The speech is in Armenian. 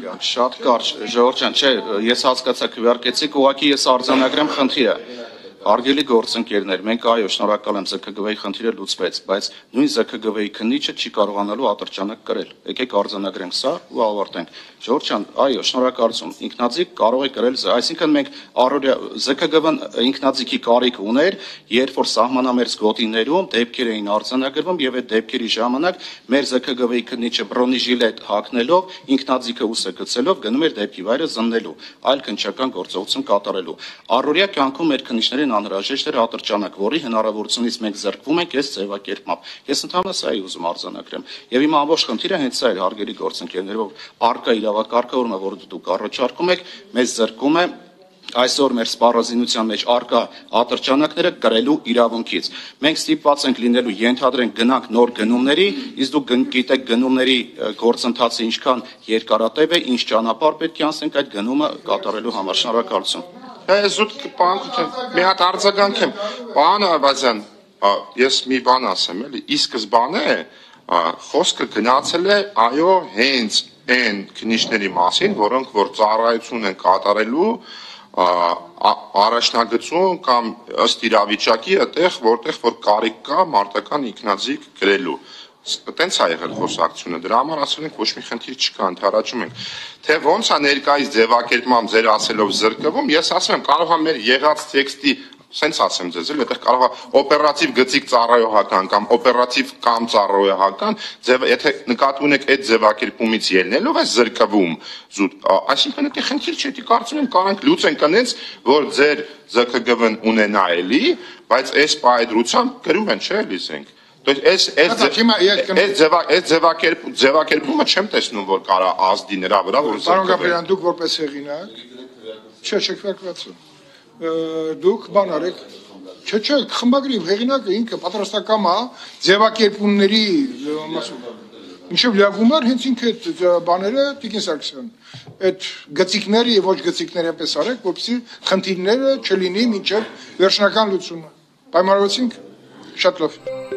Շատ կարճ, Ժողովուրդ ջան, չէ, ես հասկացա քվեարկեցիք, ուղղակի ես արձանագրեմ խնդիրը։ Հարգելի գործընկերներ, մենք այո, շնորհակալ եմ ԶՔԳՎ-ի խնդիրը լուծվեց, բայց նույն ԶՔԳՎ-ի քննիչը չի կարողանալու ատրճանակ կրել։ Եկեք արձանագրենք սա ու ավարտենք։ Ժողովուրդ ջան, այո, շնորհակալություն։ Ինքնաձիգ կարող է կրել, այսինքն մենք ԶՔԳՎ-ն ինքնաձիգի կարիք ուներ, երբ որ սահմանամերձ գոտիներում դեպքեր էին արձանագրվում եւ այդ դեպքերի ժամանակ մեր ԶՔԳՎ-ի քննիչը բրոնիժիլետ հագնելով, ինքնաձիգը ուսը գցելով գնում էր դեպքի վայրը զննելու, այլ քննչական գործողություն կատարելու։ Առօրյա կյանքում մեր քննիչներին անհրաժեշտ էր ատրճանակ, որի հնարավորությունից մենք զրկվում ենք այս ձևակերպմամբ։ Ես ընդհանրապես սա էի ուզում արձանագրեմ։ Եվ իմ ամբողջ խնդիրը հենց սա էր, հարգելի գործընկերներ, որ արկա իրավակարգավորումը, որ դուք առաջարկում եք, մեզ զրկում է այսօր մեր սպառազինության մեջ արկա ատրճանակները կրելու իրավունքից։ Մենք ստիպված ենք լինելու ենթադրենք գնանք նոր գնումների, իսկ դուք գիտեք գնումների գործընթացը ինչքան երկարատև է, ինչ ճանապարհ պետք է անցնենք այդ գնումը կատարելու համար։ Շնորհակալություն։ Զուտ բան մի հատ արձագանք եմ, պարոն Աբազյան, ես մի բան ասեմ, էլի, ի սկզբանե խոսքը գնացել է այո հենց այն քննիչների մասին, որոնք որ ծառայություն են կատարելու առաջնագծում կամ ըստ իրավիճակի այդտեղ, որտեղ որ կարիք կա մարտական ինքնաձիգ գրելու։ Տենց է եղել խոսակցությունը, դրա համար ասել ենք ոչ մի խնդիր չկա, ընդառաջում ենք։ Թե ոնց է ներկայիս ձևակերպմամբ ձեր ասելով զրկվում, ես ասում եմ, կարող է մեր եղած տեքստի, սենց ասեմ ձեզ, էլ այդտեղ կարող է օպերատիվ գծիկ ծառայողական կամ օպերատիվ կամ ծառայողական, եթե նկատի ունեք այդ ձևակերպումից ելնելով է զրկվում զուտ, այսինքն դա խնդիր չէ, դի կարծում եմ կարանք լուծենք այնց, որ ձեր ԶՔԳՎ-ն ունենա էլի, բայց այս պայդրությամբ գրում են, չէ՞ էլի զենք։ То есть այս ձևակերպումը չեմ տեսնում, որ կարա ազդի նրա վրա, որ Պարոն Գաբրելյան, դուք որպես հեղինակ, չէ, քվեարկվածություն, դուք բան արեք, չէ, խմբագրի հեղինակը ինքը պատրաստական է ձևակերպումների մինչև լիագումար հենց ինքը այդ բաները Տիկին Սարգսյան, այդ գծիկները եւ ոչ գծիկները պես արեք, որպեսզի խնդիրները չլինի մինչև վերջնական լուծումը։ Պայմանավորվեցինք։ Շատ լավ։